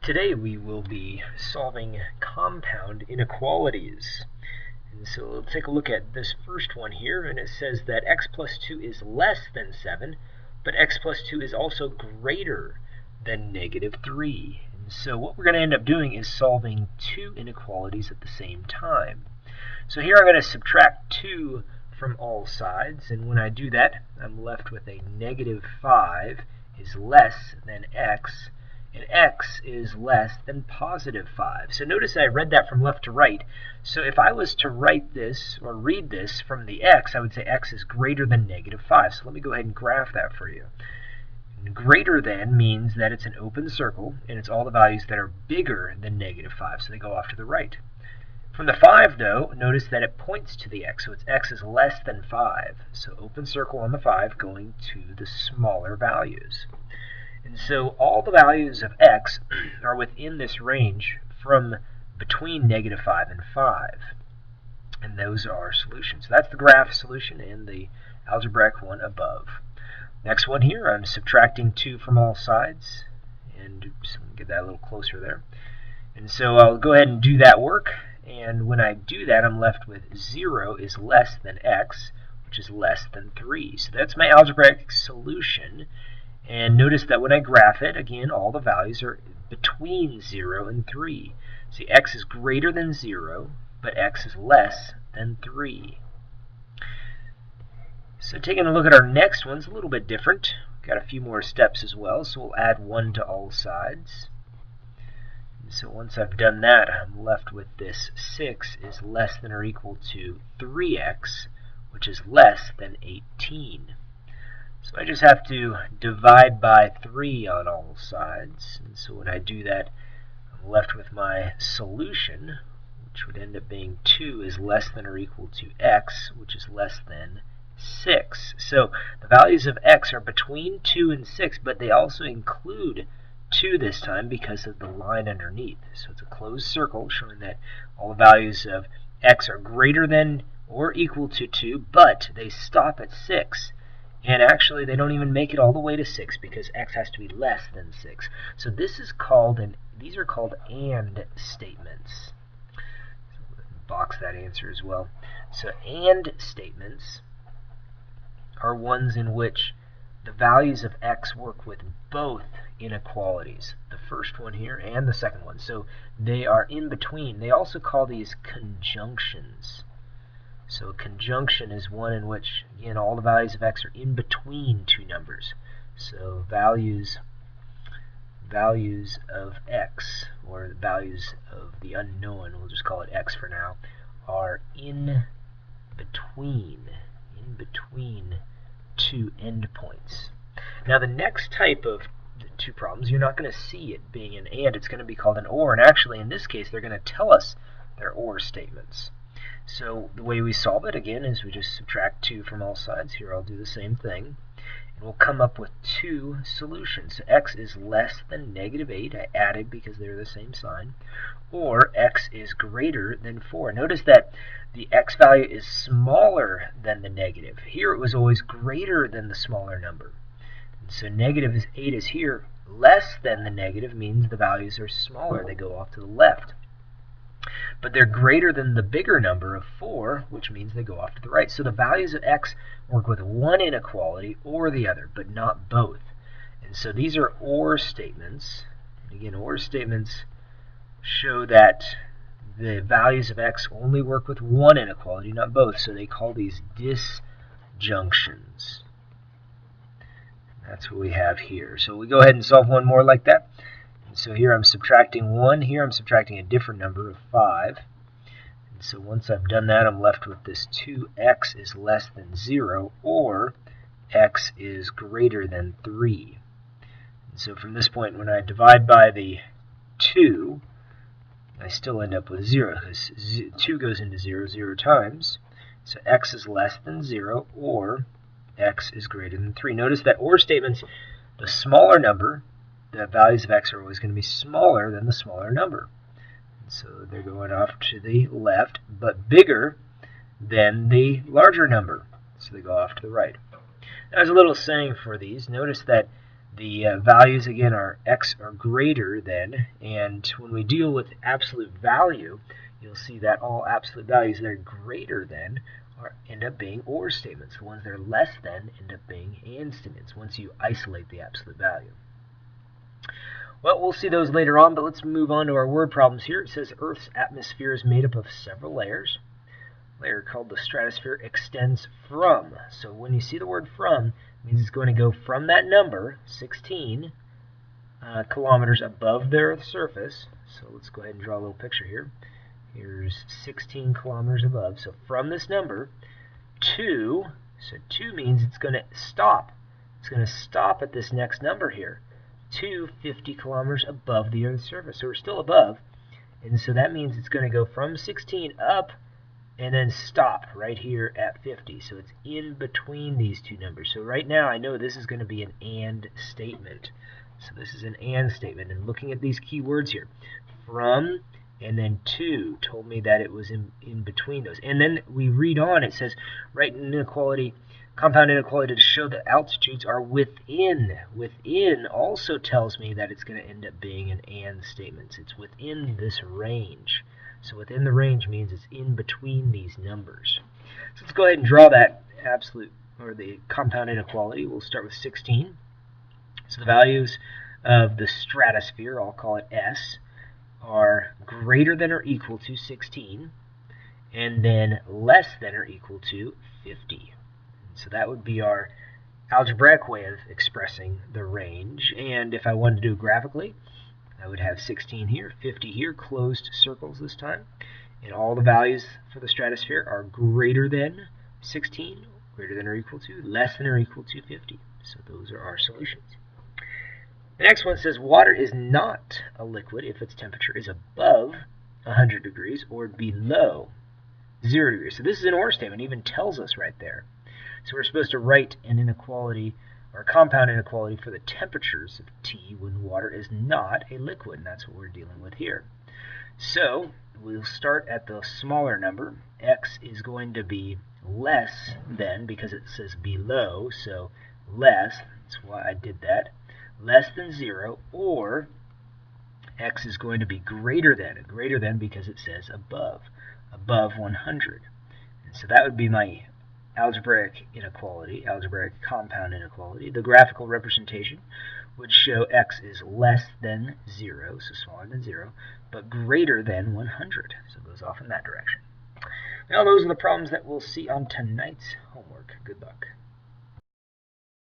Today we will be solving compound inequalities. And so we'll take a look at this first one here, and it says that x plus 2 is less than 7, but x plus 2 is also greater than negative 3. And so what we're going to end up doing is solving two inequalities at the same time. So here I'm going to subtract 2 from all sides, and when I do that, I'm left with a negative 5 is less than x, and x is less than positive 5. So notice I read that from left to right. So if I was to write this or read this from the x, I would say x is greater than negative 5. So let me go ahead and graph that for you. Greater than means that it's an open circle, and it's all the values that are bigger than negative 5, so they go off to the right. From the 5, though, notice that it points to the x, so it's x is less than 5. So open circle on the 5 going to the smaller values. And so all the values of x are within this range from between negative 5 and 5. And those are our solutions. So that's the graph solution and the algebraic one above. Next one here, I'm subtracting 2 from all sides. And oops, let me get that a little closer there. And so I'll go ahead and do that work. And when I do that, I'm left with 0 is less than x, which is less than 3. So that's my algebraic solution. And notice that when I graph it, again, all the values are between 0 and 3. See, x is greater than 0, but x is less than 3. So taking a look at our next one, it's a little bit different. Got a few more steps as well, so we'll add 1 to all sides. And so once I've done that, I'm left with this 6 is less than or equal to 3x, which is less than 18. So I just have to divide by 3 on all sides. And so when I do that, I'm left with my solution, which would end up being 2 is less than or equal to x, which is less than 6. So the values of x are between 2 and 6, but they also include 2 this time because of the line underneath. So it's a closed circle showing that all the values of x are greater than or equal to 2, but they stop at 6. And actually, they don't even make it all the way to 6 because x has to be less than 6. So this is called, these are called AND statements. So box that answer as well. So AND statements are ones in which the values of x work with both inequalities, the first one here and the second one. So they are in between. They also call these conjunctions. So a conjunction is one in which, again, all the values of x are in between two numbers. So values of x, or values of the unknown, we'll just call it x for now, are in between two endpoints. Now the next type of two problems, you're not going to see it being an and, it's going to be called an or, and actually in this case they're going to tell us they're or statements. So the way we solve it, again, is we just subtract 2 from all sides. Here I'll do the same thing. And we'll come up with two solutions. So x is less than negative 8. I added because they're the same sign. Or x is greater than 4. Notice that the x value is smaller than the negative. Here it was always greater than the smaller number. And so negative 8 is here. Less than the negative means the values are smaller. They go off to the left. But they're greater than the bigger number of 4, which means they go off to the right. So the values of x work with one inequality or the other, but not both. And so these are OR statements. And again, OR statements show that the values of x only work with one inequality, not both. So they call these disjunctions. That's what we have here. So we go ahead and solve one more like that. So here I'm subtracting 1. Here I'm subtracting a different number of 5. And so once I've done that, I'm left with this 2x is less than 0, or x is greater than 3. And so from this point, when I divide by the 2, I still end up with 0, because 2 goes into 0 0 times. So x is less than 0, or x is greater than 3. Notice that OR statements, the smaller number, the values of x are always going to be smaller than the smaller number. So they're going off to the left, but bigger than the larger number. So they go off to the right. Now, there's a little saying for these. Notice that The values, again, are x are greater than, and when we deal with absolute value, you'll see that all absolute values that are greater than end up being or statements. The ones that are less than end up being and statements once you isolate the absolute value. Well, we'll see those later on, but let's move on to our word problems here. It says Earth's atmosphere is made up of several layers. A layer called the stratosphere extends from. So when you see the word from, it means it's going to go from that number, 16 kilometers above the Earth's surface. So let's go ahead and draw a little picture here. Here's 16 kilometers above. So from this number to, so 2 means it's going to stop. It's going to stop at this next number here, to 50 kilometers above the Earth's surface. So we're still above, and so that means it's going to go from 16 up and then stop right here at 50. So it's in between these two numbers. So right now I know this is going to be an and statement. So this is an and statement. And looking at these key words here, from and then to told me that it was in between those. And then we read on, it says, write an inequality, compound inequality to show that altitudes are within. Within also tells me that it's going to end up being an and statement. It's within this range. So within the range means it's in between these numbers. So let's go ahead and draw that absolute, or the compound inequality. We'll start with 16. So the values of the stratosphere, I'll call it S, are greater than or equal to 16, and then less than or equal to 50. So that would be our algebraic way of expressing the range. And if I wanted to do it graphically, I would have 16 here, 50 here, closed circles this time. And all the values for the stratosphere are greater than 16, greater than or equal to, less than or equal to 50. So those are our solutions. The next one says water is not a liquid if its temperature is above 100 degrees or below 0 degrees. So this is an or statement. It even tells us right there. So we're supposed to write an inequality or a compound inequality for the temperatures of T when water is not a liquid, and that's what we're dealing with here. So we'll start at the smaller number. X is going to be less than, because it says below, so less, that's why I did that, less than 0, or X is going to be greater than because it says above 100. And so that would be my algebraic inequality, algebraic compound inequality. The graphical representation would show X is less than 0, so smaller than 0, but greater than 100. So it goes off in that direction. Now those are the problems that we'll see on tonight's homework. Good luck.